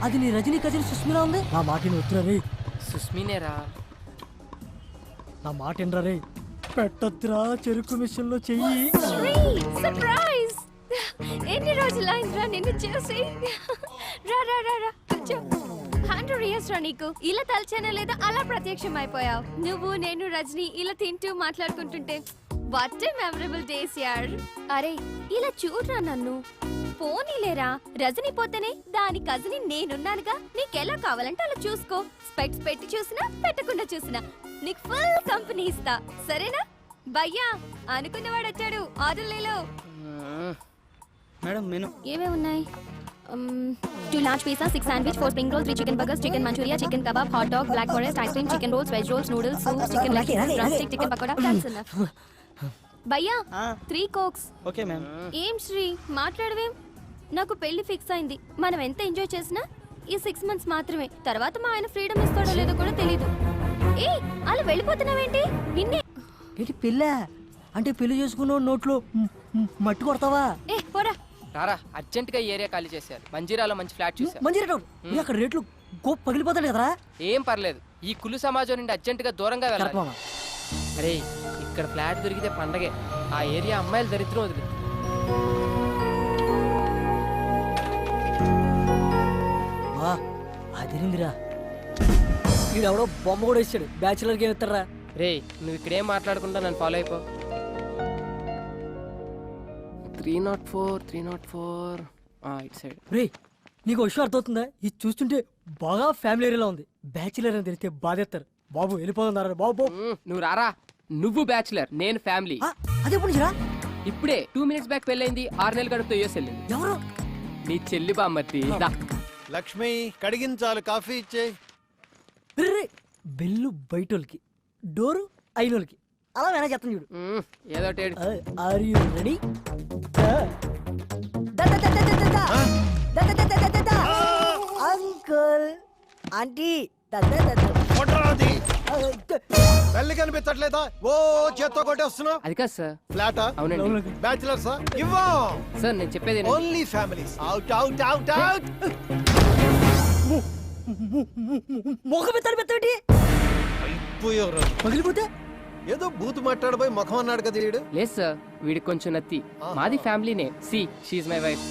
అది నీ రజనీ కజిన్ సుస్మిరా ఉంది. నా మాట వస్తురా రే. సుస్మినేరా? నా మాట ఏంట్రా రే. పెట్టొద్దురా చెరుకు మిషన్ లో చెయ్యి. సర్ప్రైజ్! ఎన్ని రోజులైందిరా నిన్ను చూసి. రా రా రా రా కూర్చో. 100 years రా నీకు. ఇలా తలచానా లేదా అలా ప్రత్యక్షం అయిపోయావు. నువ్వు నేను రజనీ ఇలా తింటూ మాట్లాడుకుంటుంటే వాట్ ఏ మెమరబుల్ డేస్ యార్. అరే ఇలా చూడరా నన్ను. పోనీలేరా, రజనీ పోతేనే దాని కజిన్ నేనున్నానుగా. నీకెలా కావాలంటే అలా చూసుకో. స్పెక్ట్స్ పెట్టి చూసినా పెట్టకుండా చూసినా నీకు ఫుల్ కంపెనీ ఇస్తా, సరేనా? భయ్యా అనుకున్నవాడు వచ్చాడు, ఆర్డర్ లేలో. మేడం మెను ఏమేమి ఉన్నాయి? 2 large pizza, 6 sandwich, 4 spring rolls, 3 chicken burgers, chicken manchuria, chicken kebab, hot dog, black forest, ice cream, chicken rolls, veg rolls, noodles, soup, chicken leg, drumstick, chicken pakoda. That's enough. భయ్యా 3 cokes. Okay ma'am. ఏం శ్రీ మాట్లాడవేం? నాకు పెళ్లి fix అయింది. మనం ఎంత enjoy చేసినా ఈ 6 months మాత్రమే. తర్వాత మా ఆయన ఫ్రీడమ్ ఇస్తాడో లేదో కూడా తెలీదు. ఏ అలా వెళ్ళిపోతున్నావేంటి? నిన్నే ఏంటి పిల్ల అంటే పెళ్లి చేసుకున్న నోట్లో మట్టి కొడతావా? ఏ పోరా. రారా, అర్జెంట్ గా ఏరియా ఖాళీ చేశారు. మంజీరాలో మంచి ఫ్లాట్ చూసా. మంచి రేటు అక్కడ రేట్లు గోప్ పగిలిపోతాడు కదరా. ఏం పర్లేదు, ఈ కులు సమాజం నుండి అర్జెంట్ గా దూరంగా వెళ్ళాలి. అరే ఇక్కడ ఫ్లాట్ దొరికితే పండగే. ఆ ఏరియా అమ్మాయిలు దరిద్రం వదిలి. అదిరిందిరా. వీడెవడో బొమ్మ కూడా ఇచ్చాడు. బ్యాచులర్కి ఏమి ఇస్తారా? రే నువ్వు ఇక్కడేం మాట్లాడకుండా నన్ను ఫాలో అయిపో. 304 ఇటు సైడ్. రే నీకు విషయం అర్థమవుతుందా? ఇది చూస్తుంటే బాగా ఫ్యామిలీ ఏరియాలో ఉంది. బ్యాచులర్ అని తెలిస్తే బాధేస్తారు. బాబు వెళ్ళిపోతున్నారు బాబు. నువ్వు రారా. నువ్వు బ్యాచులర్, నేను ఫ్యామిలీ. అదే పుణ్యరా. ఇప్పుడే 2 minutes బ్యాక్ పెళ్ళైంది. 6 నెలలు గడుపుతో యూఎస్ వెళ్ళింది. ఎవరు? నీ చెల్లి బామ్మర్తి. లక్ష్మి కడిగించాలి, కాఫీ ఇచ్చే. రే బెల్లు బయటోళ్ళకి, డోరు అయినోళ్ళకి. అలా మేనేజ్ చేస్తాను చూడు. ఏదో are you ready? Uncle aunty పెళ్లి కనిపించట్లేదా? ఓ చేత్తో కొట్టేస్తున్నావు. అది కాదు సార్. ఫ్లాటా? అవునండి. బ్యాచులర్సా? ఇవ్వం. సార్ నేను చెప్పేది only families. Out out out out. ముఖం పెట్టి అయిపోయారు. పగిలిపోతే ఏదో బూతు మాట్లాడబోయి ముఖం అన్నాడు కదా వీడు. లేదు సార్, వీడికి కొంచెం నత్తి. మాది ఫ్యామిలీనే. సి షీఈ్ మై వైఫ్.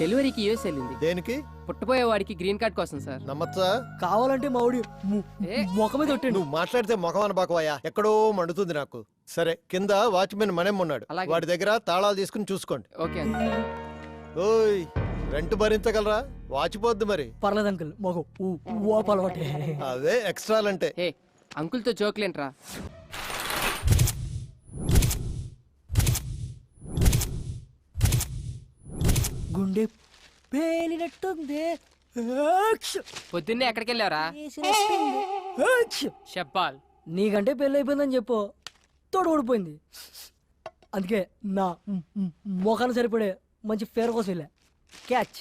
డెలివరీకి యూఎస్ వెళ్ళింది. దేనికి? పుట్టబోయే వాడికి గ్రీన్ కార్డ్ కోసం సార్. నమ్మచ్చా? కావాలంటే మా ఊడి ముఖం మీద కొట్టండి. నువ్వు మాట్లాడితే ముఖం అనబాకవయ్యా. ఎక్కడో మండుతుంది నాకు. సరే కింద వాచ్మెన్ మనేం ఉన్నాడు, వాడి దగ్గర తాళాలు తీసుకుని చూసుకోండి. ఓకే. ఓయ్ రెంట్ భరించగలరా? వాచిపోద్ది మరి. పర్లేదు అంకుల్, మొగం అలవాటే. అదే ఎక్స్ట్రాలంటే. ఏ అంకుల్తో జోక్లేంట్రా. గుండె పేలినట్టుంది. పొద్దున్నే ఎక్కడికి వెళ్ళావరా? షబ్బాల్. నీకంటే పెళ్ళి అయిపోయిందని చెప్పు. తోడు ఊడిపోయింది. అందుకే నా మొఖాన్ని సరిపడే మంచి ఫేర్ కోసం వెళ్ళా. క్యాచ్.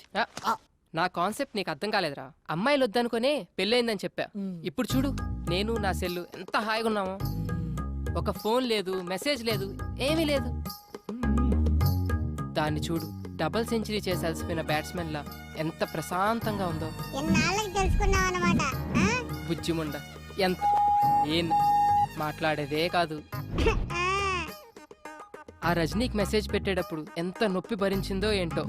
నా కాన్సెప్ట్ నీకు అర్థం కాలేదురా. అమ్మాయిలు వద్దనుకునే పెళ్ళయిందని చెప్పా. ఇప్పుడు చూడు, నేను నా సెల్లు ఎంత హాయిగా ఉన్నామో. ఒక ఫోన్ లేదు, మెసేజ్ లేదు, ఏమీ లేదు. దాన్ని చూడు, డబుల్ సెంచరీ చేసి అలసిపోయిన బ్యాట్స్మెన్ లా ఎంత ప్రశాంతంగా ఉందో. బుజ్జిముండ ఎంత ఏం మాట్లాడేదే కాదు. ఆ రజనీకి మెసేజ్ పెట్టేటప్పుడు ఎంత నొప్పి భరించిందో ఏంటో.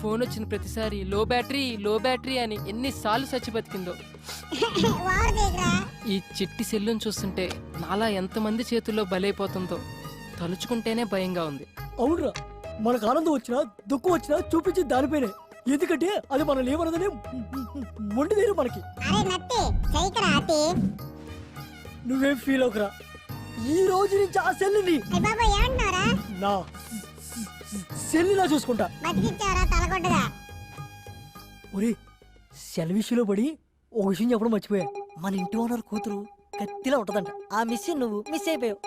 ఫోన్ వచ్చిన ప్రతిసారి లో బ్యాటరీ అని ఎన్నిసార్లు చచ్చి బతికిందో. ఈ చిట్టి సెల్లును చూస్తుంటే నాలా ఎంతమంది చేతుల్లో బలైపోతుందో తలుచుకుంటేనే భయంగా ఉంది. అవునరా, మనకు ఆనందం వచ్చినా దుఃఖం వచ్చినా చూపించి దానిపైనే. ఎందుకంటే అది మనం ఏమన్నదని మొండి తీరు మనకి. నువ్వేం ఫీల్ అవుకరా. ఈ రోజు నుంచి ఆ సెల్లుని నా సెల్లులా చూసుకుంటా. ఒరే సెల్ విషయంలో పడి ఒక విషయం చెప్పడం మర్చిపోయా. మన ఇంటి ఓనర్ కూతురు కత్తిలా ఉంటదంట. ఆ మిస్ నువ్వు మిస్ అయిపోయావు.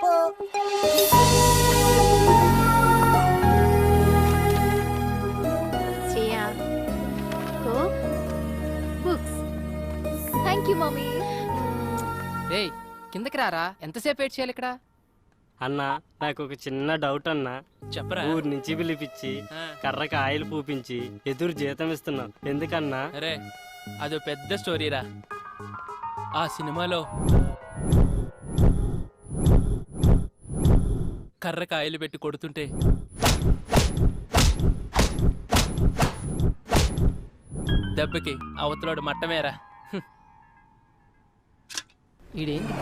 Thank you mummy. రేయ్ కిందకి రారా. ఎంతసేపు వెయిట్ చేయాలి ఇక్కడ? అన్నా నాకు ఒక చిన్న డౌట్ అన్నా. చెప్పరా. ఊరు నుంచి పిలిపించి కర్రకి ఆయిల్ పూపించి ఎదురు జీతం ఇస్తున్నాం ఎందుకన్నా? అరే అదో పెద్ద స్టోరీరా. ఆ సినిమాలో కర్ర కాయలు పెట్టి కొడుతుంటే దెబ్బకి అవతలోడు మట్టమేరా. ఈడేంటి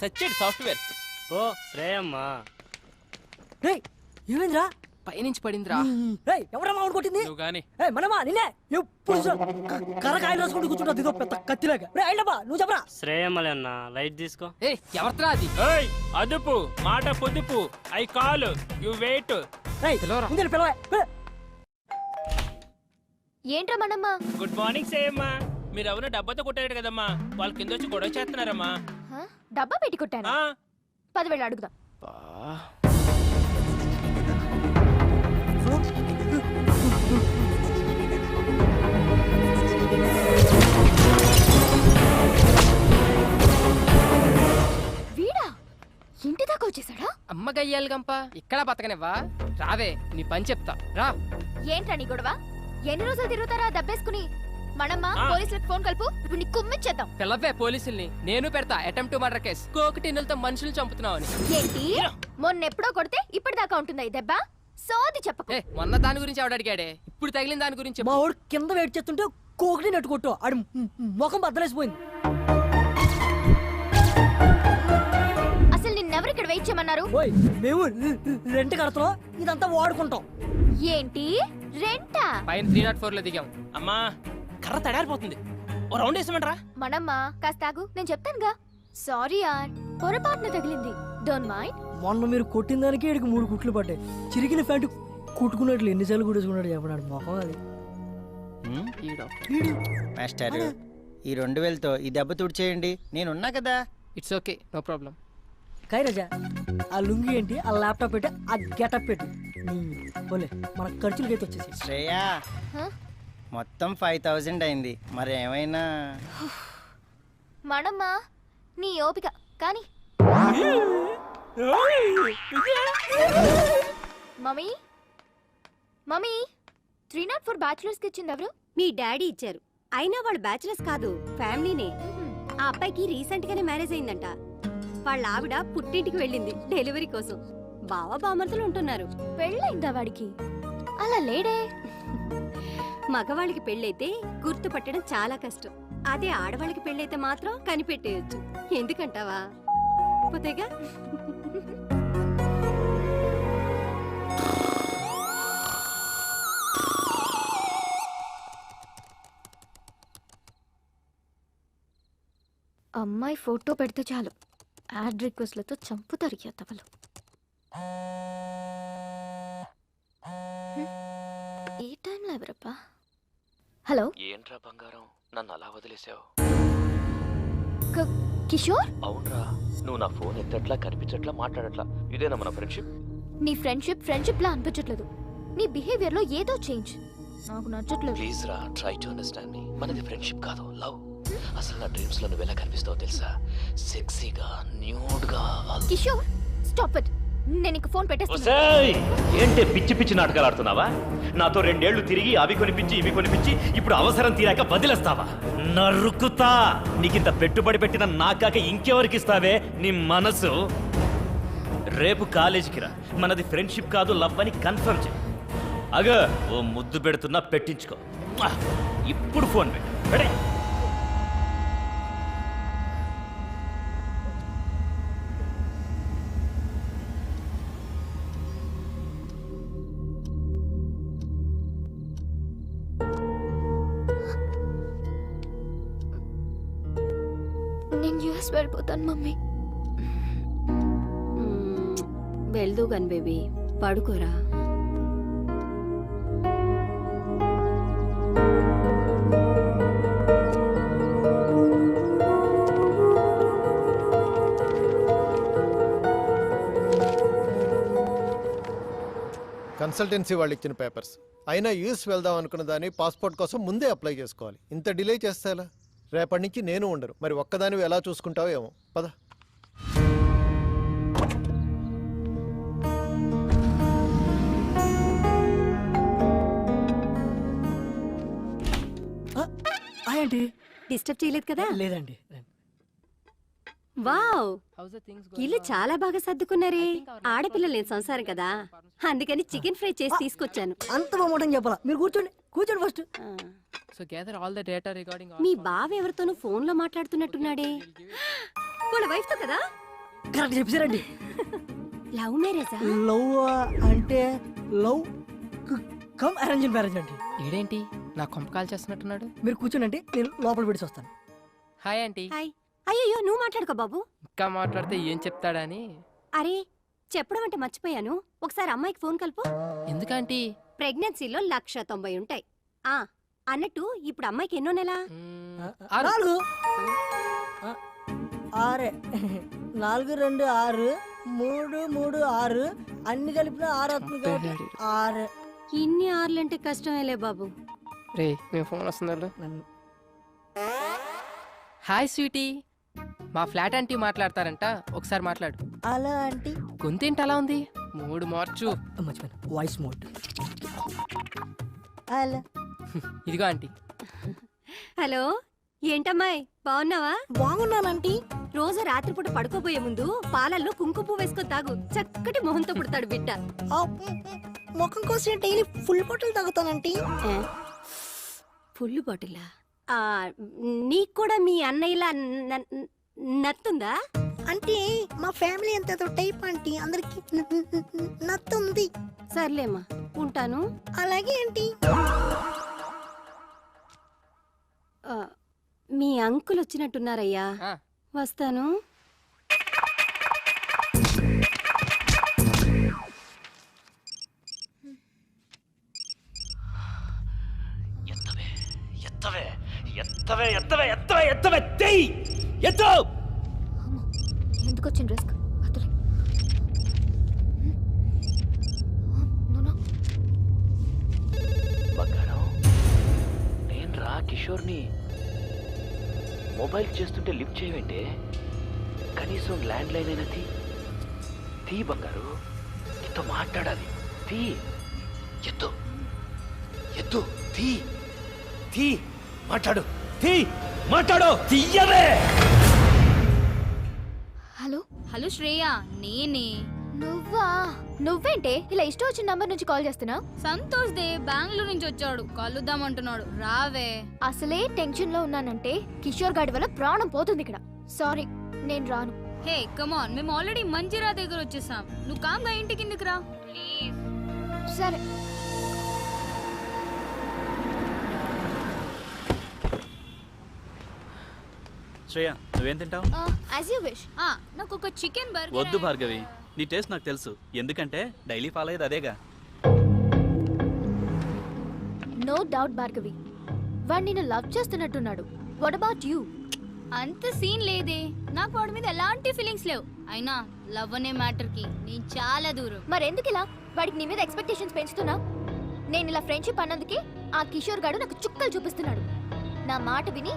సచ్చేడు సాఫ్ట్వేర్. ఓ శ్రేయమ్మా. రేయ్ ఏమైందిరా? పైనుంచి పడిందిరా. రేయ్ ఎవరా మామిడి కొట్టింది? నువ్వు గాని ఏయ్ మనమా నిన్నే ఎప్పుడు కర్రకాయలు రాసుకుంటూ కూర్చుంటా దిగో పెద్ద కత్తిలాగా. రే అయినబ్బా నువ్వు చెప్పరా. శ్రేయమ్మలే అన్నా, లైట్ తీసుకో. ఏ ఎవరిరా అది? ఏయ్ అదుపు మాట పొదుపు. I call you wait. రేయ్ పిలవరా. ముందు పిలవే. ఏంట్రా మనమ్మ? Good morning సేయమ్మా. మీరు ఎవరో డబ్బాతో కొట్టారు కదమ్మా, వాళ్ళ కింద వచ్చి గొడవ చేస్తున్నారమ్మా. హ? డబ్బా పెట్టి కొట్టాను. ఆ, 10,000 అడుగుదాం. వీడా ఇంటి దాకా వచ్చేసాడా? అమ్మ గయ్యాలి గంప ఇక్కడ బతకనివ్వా? రావే నీ పని చెప్తా రా. ఏంట్రా నీ గొడవ? ఎన్ని రోజులు తిరుగుతారా దబ్బేసుకుని? మనమ్మ ఆ. పోలీసులకు ఫోన్ కలుపు, ఇప్పుడు నీ కుమ్మిచ్చేద్దాం. పిల్లవే పోలీసుల్ని. నేను పెడతా అటెంప్ట్ మర్డర్ కేసు. కోకటిన్నులతో మనుషులు చంపుతున్నావు అని. ఏంటి మొన్నెప్పుడో కొడితే ఇప్పటిదాకా ఉంటుందా ఈ దెబ్బ? సోది చెప్పకు. ఏ మొన్న దాని గురించి ఆవిడ అడిగాడే, ఇప్పుడు తగిలిన దాని గురించి చెప్పు. మా వాడు కింద వెయిట్ చేస్తుంటే కోకటి నెట్టు కొట్టు ఆడి ముఖం బద్దలేసిపోయింది. అసలు నిన్నెవరు ఇక్కడ వెయిట్ చేయమన్నారు? ఓయ్ మేము రెంట్ కడతాం, ఇదంతా వాడుకుంటాం. ఏంటి రెంటా? పైన 304 లో దిగాం. అమ్మా కర్ర తడారిపోతుంది, ఓ రౌండ్ వేసామంటారా? మనమ్మ కాస్త ఆగు, నేను చెప్తానుగా. సారీ యార్, పొరపాటున తగిలింది. Don't mind. మొన్న మీరు కొట్టిన దానికి ఇక్కడికి 3 కుట్లు పడ్డాయి. చిరిగిన ప్యాంటు కుట్టుకున్నట్లు ఎన్నిసార్లు కుట్టేసుకున్నాడు చెప్పడాడు మొఖం అది. ఈడో. మాస్టర్ ఈ 2000తో ఈ దెబ్బ తుడిచేయండి, నేనున్నా కదా. It's okay, no problem. కైరాజా ఆ లుంగి ఏంటి, ఆ ల్యాప్టాప్ పెట్టి, ఆ గెటప్ పెట్టి పోలే మన ఖర్చులకైతే వచ్చేసి. శ్రేయా మొత్తం 5000 అయింది, మరి ఏమైనా మనమ్మ నీ ఓపిక కానీ. మమ్మీ మమ్మీ 304 బ్యాచులర్స్ కి ఇచ్చింది ఎవరు? మీ డాడీ ఇచ్చారు. అయినా వాళ్ళు బ్యాచులర్స్ కాదు, ఫ్యామిలీనే. ఆ అబ్బాయికి రీసెంట్ గానే మ్యారేజ్ అయిందంట. వాళ్ళ ఆవిడ పుట్టింటికి వెళ్ళింది డెలివరీ కోసం. బావ బామర్తులు ఉంటున్నారు. పెళ్ళైందా వాడికి? అలా లేడే. మగవాళ్ళకి పెళ్ళైతే గుర్తుపట్టడం చాలా కష్టం. అదే ఆడవాళ్ళకి పెళ్ళైతే మాత్రం కనిపెట్టేయొచ్చు. ఎందుకంటావా? పోతేగా. అమ్మాయి ఫోటో పెడితే చాలు యాడ్ రిక్వెస్ట్లతో చంపుతారు ఎత్తవలు. ఈ టైంలో ఎవరప్పా? హలో ఏంట్రా బంగారం, నన్ను అలా వదిలేసావు? కిషోర్, అవునరా, నువ్వు నా ఫోన్ ఎత్తట్లా, కనిపించట్లా, మాట్లాడట్లా. ఇదేనా మన ఫ్రెండ్షిప్? నీ ఫ్రెండ్షిప్ లా అనిపించట్లేదు. నీ బిహేవియర్ లో ఏదో చేంజ్ నాకు నచ్చట్లేదు. ప్లీజ్ రా, ట్రై టు అండర్స్టాండ్ మీ. మనది ఫ్రెండ్షిప్ కాదు, లవ్. అసలు నా డ్రీమ్స్ లో నువ్వు ఎలా కనిపిస్తావో తెలుసా? సెక్సీగా, న్యూడ్ గా. కిషోర్ స్టాప్ ఇట్, నేను ఇంక ఫోన్ పెట్టేస్తాను. ఏంటే పిచ్చి పిచ్చి నాటకాలు ఆడుతున్నావా? నాతో 2 ఏళ్లు తిరిగి అవి కొనిపించి ఇవి కొనిపించి ఇప్పుడు అవసరం తీరాక వదిలేస్తావా? నరుకుతా. నీకింత పెట్టుబడి పెట్టిన నాకాక ఇంకెవరికి ఇస్తావే నీ మనసు? రేపు కాలేజీకి రా, మనది ఫ్రెండ్షిప్ కాదు లవ్ అని కన్ఫర్మ్ చేయి. అగో ఓ ముద్దు పెడుతున్నా, పెట్టించుకో. ఇప్పుడు ఫోన్ పెట్టే. నేను యూఎస్ వెళ్ళిపోతాను మమ్మీ. వెళ్దు గన్ బేబీ, పడుకోరా. కన్సల్టెన్సీ వాళ్ళు ఇచ్చిన పేపర్స్ అయినా యూఎస్ వెళ్దాం అనుకున్న దాన్ని పాస్పోర్ట్ కోసం ముందే అప్లై చేసుకోవాలి. ఇంత డిలే చేస్తే ఎలా? రేపటి నుంచి నేను ఉండను. మరి ఒక్కదానివి ఎలా చూసుకుంటావో ఏమో. పద. ఏంటి డిస్టర్బ్ చేయలేదు కదా? లేదండి. వావ్, How's the things ఇల్లు చాలా బాగా సర్దుకున్నారే. ఆడపిల్లలు లేని సంసారం కదా, అందుకని చికెన్ ఫ్రై చేసి తీసుకొచ్చాను. అంత బాగుంటని చెప్పాలా? మీరు కూర్చోండి కూర్చోండి ఫస్ట్. ఆ, So gather all the data regarding all మీ బావ ఎవరితోనూ ఫోన్ లో మాట్లాడుతున్నట్టున్నాడే. వాళ్ళ వైఫ్ తో కదా? కరెక్ట్ చెప్పారండి. లవ్ మ్యారేజా? లవ్ అంటే లవ్ కమ్ అరేంజ్ మ్యారేజ్ అండి. ఈడేంటి నా కొంప కాల్ చేస్తున్నట్టున్నాడు. మీరు కూర్చోండి అంటే నేను లోపల పెట్టి వస్తాను. Hi aunty. హాయ్. అయ్యో నువ్వు మాట్లాడుకో బాబు. ఇంకా మాట్లాడితే ఏం చెప్తాడని. అరే చెప్పడం అంటే మర్చిపోయాను, ఒకసారి అమ్మాయికి ఫోన్ కలుపు. ఎందుకంటీ? ప్రెగ్నెన్సీలో 190 ఉంటాయి. ఆ అన్నట్టు ఇప్పుడు అమ్మాయికి ఎన్నో నెల? 4 6 4 2 6 3 3 6 అన్ని కలిపిన 6 అవుతుంది కాబట్టి 6. ఇన్ని ఆర్లంటే కష్టమేలే బాబు. రే మేము ఫోన్ వస్తున్నారు. హాయ్ స్వీటీ, మా ఫ్లాట్ ఆంటీ మాట్లాడతారంట, ఒకసారి మాట్లాడు. అలా అంటే గొంతేంటి అలా ఉంది? మూడు మార్చు. మర్చిపోయాను, వాయిస్ మోడ్. అలా ఇదిగో ఆంటీ. హలో, ఏంటమ్మాయి బాగున్నావా? బాగున్నానంటీ. రోజు రాత్రిపూట పడుకోబోయే ముందు పాలల్లో కుంకుమ పువ్వు వేసుకొని తాగు, చక్కటి మొహంతో పుడతాడు బిడ్డ. ముఖం కోసం డైలీ ఫుల్ బాటిల్ తాగుతానంటీ. ఫుల్ బాటిలా? నీకు కూడా మీ అన్నయ్యలా నత్తుందా? అంటే మా ఫ్యామిలీ అంత టైప్ ఆంటీ, అందరికి నత్తుంది. సర్లేమ్మా, ఉంటాను. అలాగే ఆంటీ. మీ అంకుల్ వచ్చినట్టున్నారయ్యా, ఆ, వస్తాను. ఎత్తవే ఎత్తవే ఎత్తవే ఎత్తవే ఎత్తవే ఎత్తవే తెయ్ ఎత్తు. ఎందుకు వచ్చిన రిస్క్? బంగారం, నేను రా కిషోర్ని. మొబైల్ చేస్తుంటే లిఫ్ట్ చేయవేంటే? కనీసం ల్యాండ్ లైన్ అయినా తీ బంగారు, నీతో మాట్లాడాలి. తీ, ఎత్తు ఎత్తు, తీ తీ, మాట్లాడు, తీ మాట్లాడు, తీయవే. హలో హలో శ్రేయ, నేనే. నువ్వా? నువ్వేంటే ఇలా ఇష్టం వచ్చిన నంబర్ నుంచి కాల్ చేస్తున్నా? సంతోష్ దే బెంగళూరు నుంచి వచ్చాడు, కలుద్దామంటున్నాడు. రావే. అసలే టెన్షన్ లో ఉన్నానంటే కిషోర్ గాడి వల్ల ప్రాణం పోతుంది ఇక్కడ. సారీ, నేను రాను. హే కమాన్, మేము ఆల్రెడీ మంజిరా దగ్గర వచ్చేసాం. నువ్వు కామ్గా ఇంటి కిందకి రా ప్లీజ్. సరే. శ్రేయ, నువ్వేం తింటావు? As you wish. నాకు ఒక చికెన్ బర్గర్. వద్దు భార్గవి, నీ టేస్ట్ నాకు తెలుసు. ఎందుకంటే డైలీ ఫాలో అయ్యేది అదేగా. నో డౌట్ భార్గవి, వాడు నిన్ను లవ్ చేస్తున్నట్టున్నాడు. What about you? అంత సీన్ లేదే, నాకు వాడి మీద ఎలాంటి ఫీలింగ్స్ లేవు. అయినా లవ్ అనే మ్యాటర్ కి నేను చాలా దూరం. మరెందుకు ఇలా వాడికి నీ మీద ఎక్స్పెక్టేషన్స్ పెంచుతున్నా? నేను ఇలా ఫ్రెండ్షిప్ అన్నందుకే ఆ కిషోర్ గాడు నాకు చుక్కలు చూపిస్తున్నాడు. నా మాట విని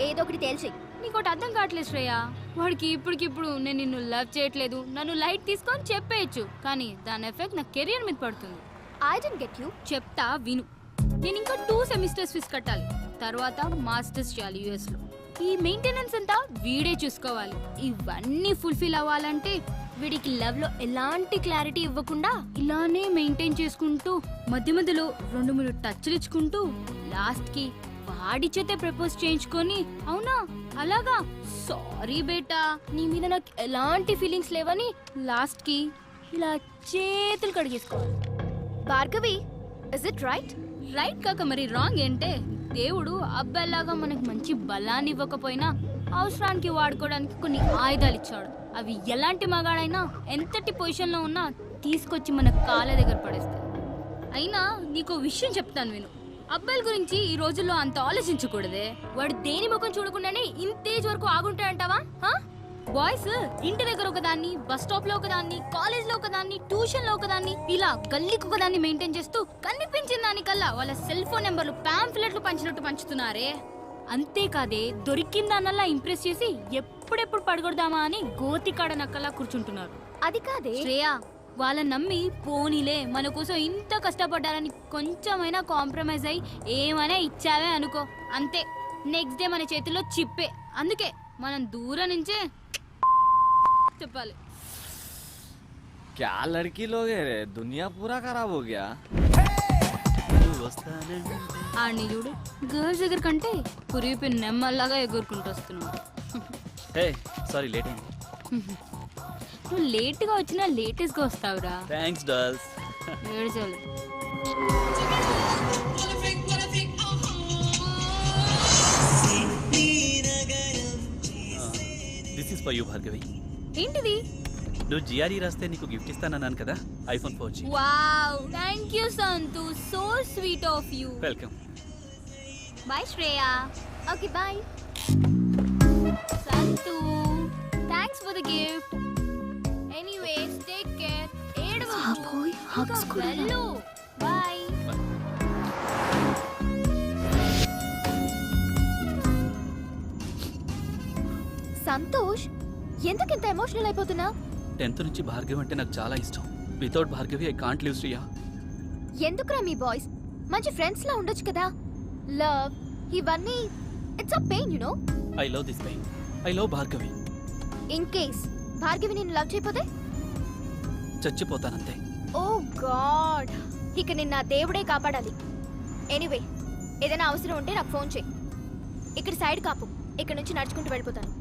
ఏదో ఒకటి తేల్చేయి. నీకోటి అర్థం కావట్లేదు శ్రేయ, వాడికి ఇప్పటికిప్పుడు నేను నిన్ను లవ్ చేయట్లేదు, నన్ను లైట్ తీసుకొని చెప్పేయచ్చు, కానీ దాని ఎఫెక్ట్ నా కెరియర్ మీద పడుతుంది. I don't get you. చెప్తా విను. నేను ఇంకా 2 సెమిస్టర్స్ ఫీజు కట్టాలి, తర్వాత మాస్టర్స్ చేయాలి US లో. ఈ మెయింటెనెన్స్ అంతా వీడే చూసుకోవాలి. ఇవన్నీ ఫుల్ఫిల్ అవ్వాలంటే వీడికి లవ్ లో ఎలాంటి క్లారిటీ ఇవ్వకుండా ఇలానే మెయింటైన్ చేసుకుంటూ మధ్య మధ్యలో 2-3 టచ్లు ఇచ్చుకుంటూ లాస్ట్ కి వాడి చేతే ప్రపోజ్ చేయించుకొని. అవునా? అలాగా? సారీ బేటా, నీ మీద నాకు ఎలాంటి ఫీలింగ్స్ లేవని లాస్ట్ కి ఇలా చేతులు కడిగేసుకోవాలి. Bhargavi, is it right? Right కాక మరి రాంగ్ ఏంటే? దేవుడు అబ్బాయిలాగా మనకి మంచి బలాన్ని ఇవ్వకపోయినా అవసరానికి వాడుకోవడానికి కొన్ని ఆయుధాలు ఇచ్చాడు. అవి ఎలాంటి మగాడైనా ఎంతటి పొజిషన్లో ఉన్నా తీసుకొచ్చి మన కాళ్ళ దగ్గర పడేస్తాయి. అయినా నీకో విషయం చెప్తాను విను. అబ్బాయిల గురించి ఈ రోజుల్లో అంత ఆలోచించకూడదే. వాడు దేని ముఖం చూడకుండానే ఇంతేజ్ వరకు ఆగుంటాడంటావా? బాయ్స్ ఇంటి దగ్గర ఒకదాన్ని, బస్ స్టాప్ లో ఒకదాన్ని, కాలేజ్ లో ఒకదాన్ని, ట్యూషన్ లో ఒకదాన్ని, ఇలా గల్లీకి ఒకదాన్ని మెయింటైన్ చేస్తూ కనిపించిన దానికల్లా వాళ్ళ సెల్ ఫోన్ నెంబర్లు పాంఫ్లెట్లు పంచినట్టు పంచుతున్నారే. అంతేకాదే దొరికిందన్నలా ఇంప్రెస్ చేసి ఎప్పుడెప్పుడు పడగొడదామా అని గోతికాడ నక్కలా కూర్చుంటున్నారు. అది కాదే శ్రేయా, వాళ్ళని నమ్మి పోనీలే మన కోసం ఇంత కష్టపడ్డారని కొంచెమైనా కాంప్రమైజ్ అయ్యి ఏమైనా ఇచ్చావే అనుకో, అంతే నెక్స్ట్ డే మన చేతిలో చిప్పే. అందుకే మనం దూరం నుంచే చెప్పాలి. क्या लड़की लोग है रे, दुनिया पूरा खराब हो गया. ఆడిని చూడు, గర్ల్స్ దగ్గర కంటే పురిపి నెమ్మల్లాగా ఎగురుకుంటూ వస్తున్నాడు. హే సారీ లేట్ అయింది. నువ్వు లేట్గా వచ్చినా లేటెస్ట్గా వస్తావురా. Thanks dolls. ఏడ్చాలి. This is for you Bhargavi. ఏంటిది? నువ్వు జిఆర్ఈ రాస్తే నీకు గిఫ్ట్ ఇస్తానన్నాను కదా, iPhone 4G. Wow, thank you Santhu, so sweet of you. Welcome. Bye Shreya. Okay bye. Santhu, thanks for the gift. Anyways take care. ఏడవకు. వెళ్ళు. బాయ్. సంతోష్, ఎందుకు ఇంత ఎమోషనల్ అయిపోతున్నా? 10th నుంచి భార్గవి అంటే నాకు చాలా ఇష్టం. Without Bhargavi I can't live Shriya. ఎందుకురా మీ బాయ్స్ మంచి ఫ్రెండ్స్ లా ఉండొచ్చు కదా. లవ్ ఇవన్నీ it's a pain, you know. I love this pain. I love Bhargavi. In case Bhargavi నిన్ను లవ్ చేయకపోతే? చచ్చిపోతానంతే. ఓ గాడ్, ఇక నిన్న దేవుడే కాపాడాలి. ఎనీవే, ఏదైనా అవసరం ఉంటే నాకు ఫోన్ చేయి. ఇక్కడ సైడ్ కాపు, ఇక్కడ నుంచి నడుచుకుంటూ వెళ్ళిపోతాను.